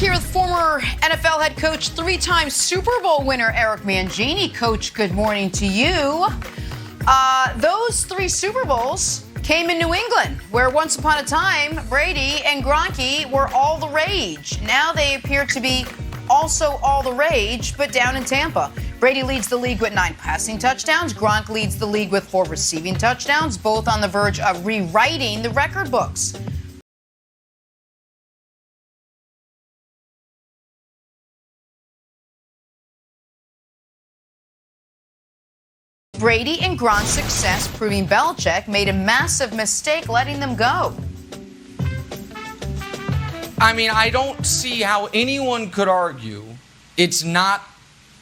here with former NFL head coach, three-time Super Bowl winner Eric Mangini. Coach, good morning to you. Those three Super Bowls came in New England, where once upon a time, Brady and Gronk were all the rage. Now they appear to be also all the rage, but down in Tampa. Brady leads the league with 9 passing touchdowns. Gronk leads the league with 4 receiving touchdowns, both on the verge of rewriting the record books. Brady and Gronk's success proving Belichick made a massive mistake letting them go. I mean, I don't see how anyone could argue it's not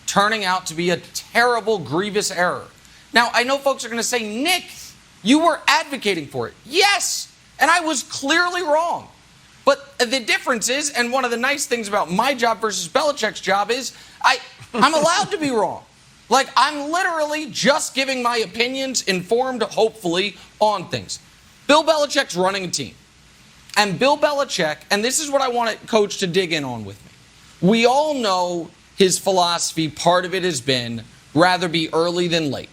turning out to be a terrible, grievous error. Now, I know folks are going to say, Nick, you were advocating for it. Yes, and I was clearly wrong. But the difference is, and one of the nice things about my job versus Belichick's job is, I'm allowed to be wrong. Like, I'm literally just giving my opinions, informed, hopefully, on things. Bill Belichick's running a team. And Bill Belichick, and this is what I want Coach to dig in on with me. We all know his philosophy, part of it has been, rather be early than late.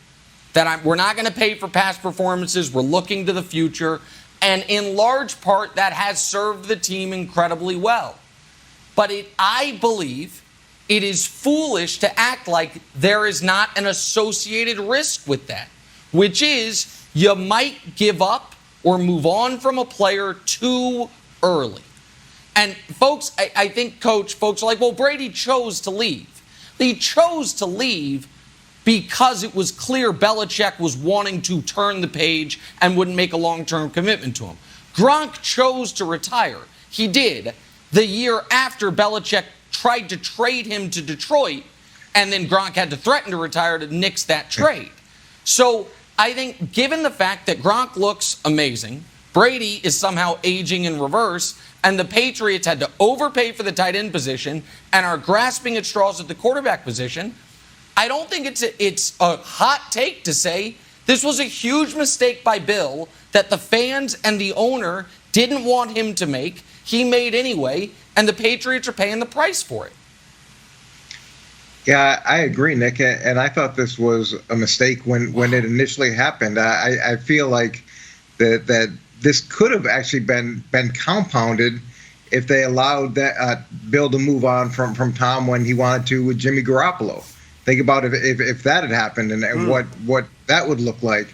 That we're not going to pay for past performances, we're looking to the future. And in large part, that has served the team incredibly well. But I believe it is foolish to act like there is not an associated risk with that, which is you might give up or move on from a player too early. And folks, I think, Coach, folks are like, well, Brady chose to leave. He chose to leave because it was clear Belichick was wanting to turn the page and wouldn't make a long-term commitment to him. Gronk chose to retire. He did the year after Belichick tried to trade him to Detroit, and then Gronk had to threaten to retire to nix that trade. So I think given the fact that Gronk looks amazing, Brady is somehow aging in reverse, and the Patriots had to overpay for the tight end position and are grasping at straws at the quarterback position, I don't think it's a hot take to say this was a huge mistake by Bill that the fans and the owner didn't want him to make. He made anyway, and the Patriots are paying the price for it. Yeah, I agree, Nick, and I thought this was a mistake when it initially happened. I feel like that this could have actually been compounded if they allowed that Bill to move on from Tom when he wanted to with Jimmy Garoppolo. Think about if that had happened and what that would look like.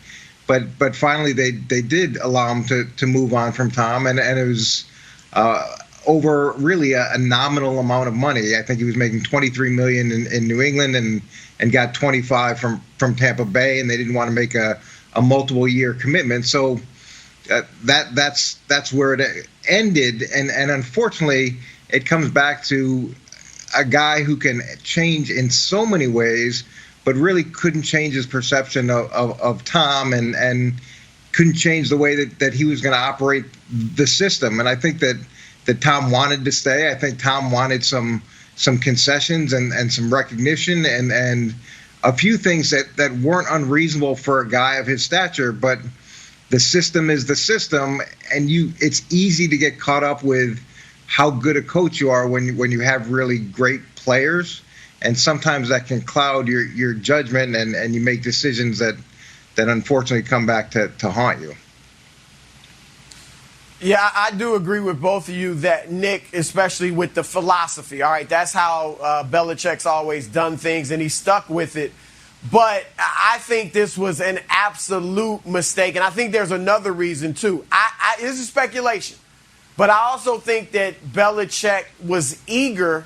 But finally they did allow him to move on from Tom, and it was over really a nominal amount of money. I think he was making $23 million in New England and got 25 from Tampa Bay, and they didn't want to make a multiple year commitment. So that's where it ended, and unfortunately it comes back to a guy who can change in so many ways, but really couldn't change his perception of Tom and couldn't change the way that he was going to operate the system. And I think that Tom wanted to stay. I think Tom wanted some concessions and some recognition and a few things that weren't unreasonable for a guy of his stature. But the system is the system, and it's easy to get caught up with how good a coach you are when you have really great players, and sometimes that can cloud your judgment and you make decisions that unfortunately come back to haunt you. Yeah, I do agree with both of you that Nick, especially with the philosophy, all right, that's how Belichick's always done things, and he stuck with it. But I think this was an absolute mistake, and I think there's another reason, too. This is speculation, but I also think that Belichick was eager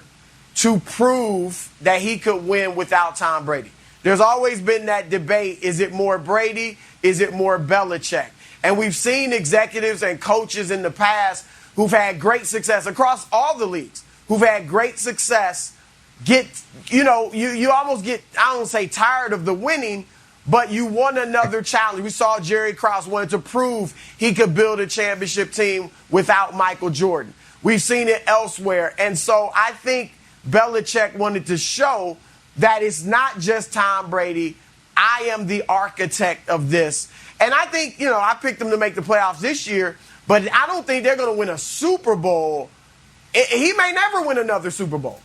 to prove that he could win without Tom Brady. There's always been that debate, is it more Brady, is it more Belichick? And we've seen executives and coaches in the past who've had great success across all the leagues, who've had great success, you almost get, I don't say tired of the winning, but you want another challenge. We saw Jerry Krause wanted to prove he could build a championship team without Michael Jordan. We've seen it elsewhere. And so I think Belichick wanted to show that it's not just Tom Brady. I am the architect of this. And I think, I picked them to make the playoffs this year, but I don't think they're going to win a Super Bowl he may never win another Super Bowl.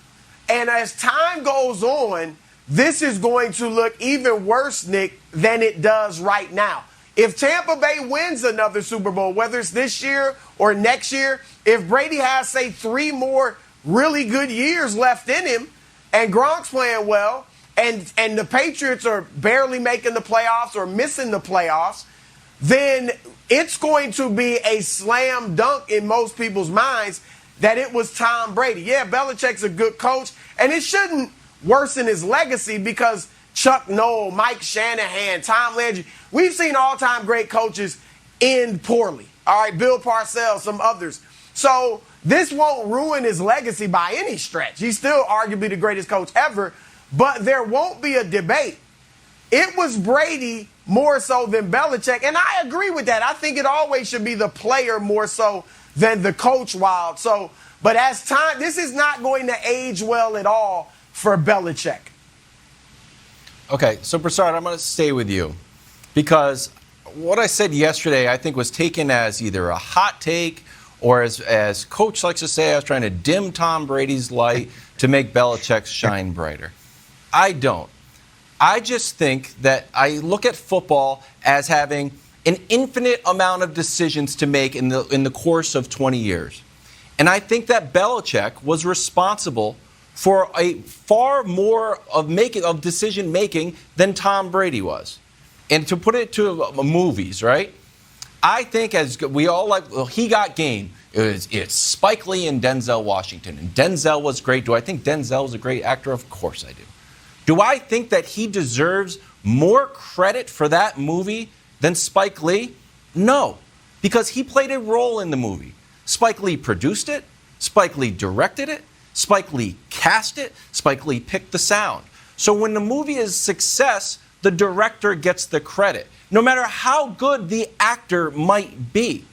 And as time goes on, this is going to look even worse, Nick, than it does right now. If Tampa Bay wins another Super Bowl, whether it's this year or next year, if Brady has, say, 3 more really good years left in him and Gronk's playing well and the Patriots are barely making the playoffs or missing the playoffs, then it's going to be a slam dunk in most people's minds that it was Tom Brady. Yeah, Belichick's a good coach, and it shouldn't worsen his legacy because Chuck Noll, Mike Shanahan, Tom Landry, we've seen all-time great coaches end poorly. All right, Bill Parcells, some others. So this won't ruin his legacy by any stretch. He's still arguably the greatest coach ever, but there won't be a debate. It was Brady more so than Belichick, and I agree with that. I think it always should be the player more so than the coach, Wild. So, but as time, this is not going to age well at all for Belichick. Okay, so Broussard, I'm going to stay with you because what I said yesterday I think was taken as either a hot take or as Coach likes to say, I was trying to dim Tom Brady's light to make Belichick shine brighter. I don't. I just think that I look at football as having an infinite amount of decisions to make in the course of 20 years. And I think that Belichick was responsible for a far more of decision making than Tom Brady was. And to put it to movies, right? I think as we all like, well, he got game. It's Spike Lee and Denzel Washington. And Denzel was great. Do I think Denzel was a great actor? Of course I do. Do I think that he deserves more credit for that movie than Spike Lee? No, because he played a role in the movie. Spike Lee produced it. Spike Lee directed it. Spike Lee cast it. Spike Lee picked the sound. So when the movie is a success, the director gets the credit, no matter how good the actor might be.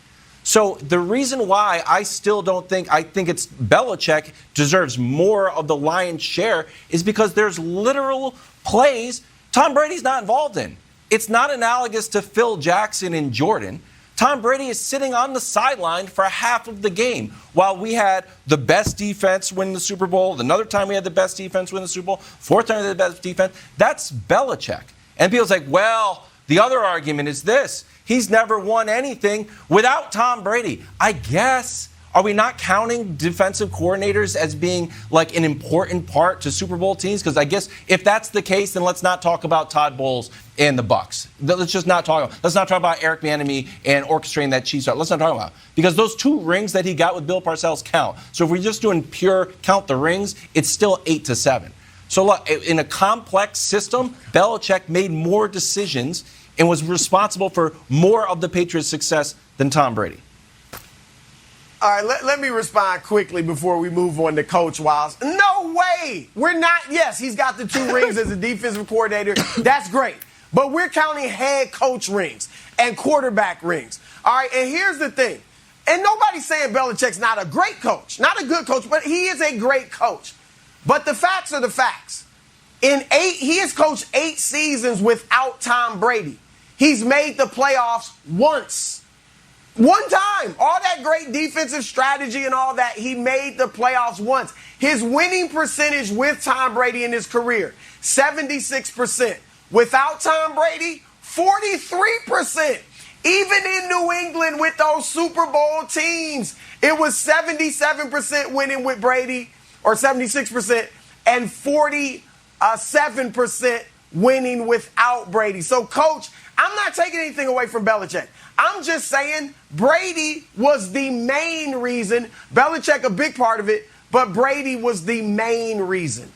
So the reason why I still don't think, I think it's Belichick deserves more of the lion's share is because there's literal plays Tom Brady's not involved in. It's not analogous to Phil Jackson and Jordan. Tom Brady is sitting on the sideline for half of the game while we had the best defense win the Super Bowl. Another time we had the best defense win the Super Bowl. Fourth time we had the best defense. That's Belichick. And people's like, well, the other argument is this. He's never won anything without Tom Brady. I guess. Are we not counting defensive coordinators as being like an important part to Super Bowl teams? Because I guess if that's the case, then let's not talk about Todd Bowles and the Bucs. Let's just not talk. Let's not talk about Eric Bieniemy and orchestrating that Chiefs. Let's not talk about it. Because those 2 rings that he got with Bill Parcells count. So if we're just doing pure count the rings, it's still 8-7. So look, in a complex system, Belichick made more decisions and was responsible for more of the Patriots' success than Tom Brady. All right, let me respond quickly before we move on to Coach Wiles. No way. We're not. Yes, he's got the 2 rings as a defensive coordinator. That's great. But we're counting head coach rings and quarterback rings. All right, and here's the thing. And nobody's saying Belichick's not a great coach, not a good coach, but he is a great coach. But the facts are the facts. He has coached 8 seasons without Tom Brady. He's made the playoffs once. One time. All that great defensive strategy and all that, he made the playoffs once. His winning percentage with Tom Brady in his career, 76%. Without Tom Brady, 43%. Even in New England with those Super Bowl teams, it was 77% winning with Brady, or 76%, and 47% winning without Brady. So, Coach, I'm not taking anything away from Belichick. I'm just saying Brady was the main reason. Belichick, a big part of it, but Brady was the main reason.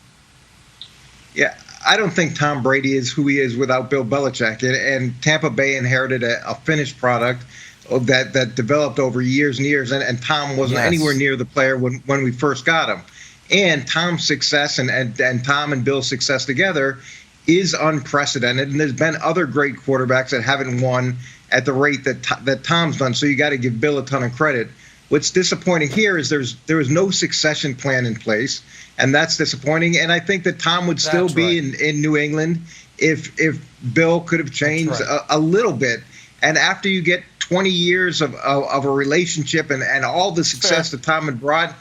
Yeah, I don't think Tom Brady is who he is without Bill Belichick. And Tampa Bay inherited a finished product that developed over years and years. And Tom wasn't anywhere near the player when we first got him. And Tom's success and Tom and Bill's success together is unprecedented. And there's been other great quarterbacks that haven't won at the rate that Tom's done. So you got to give Bill a ton of credit. What's disappointing here is there was no succession plan in place, and that's disappointing. And I think that Tom would still be in New England if Bill could have changed a little bit. And after you get 20 years of a relationship and all the success that Tom had brought,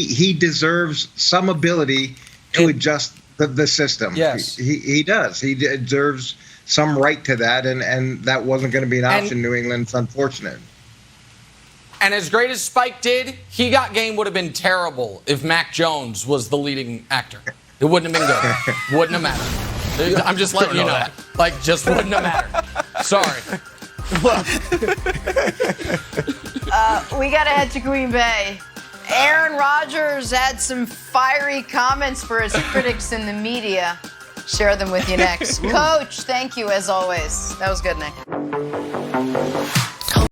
he deserves some ability to adjust the system. Yes. He does. He deserves some right to that, and that wasn't going to be an option in New England. It's unfortunate. And as great as Spike did, He Got Game would have been terrible if Mac Jones was the leading actor. It wouldn't have been good. Wouldn't have mattered. I'm just letting you know that. Like, just wouldn't have mattered. Sorry. We got to head to Green Bay. Aaron Rodgers had some fiery comments for his critics in the media. Share them with you next. Coach, thank you as always. That was good, Nick.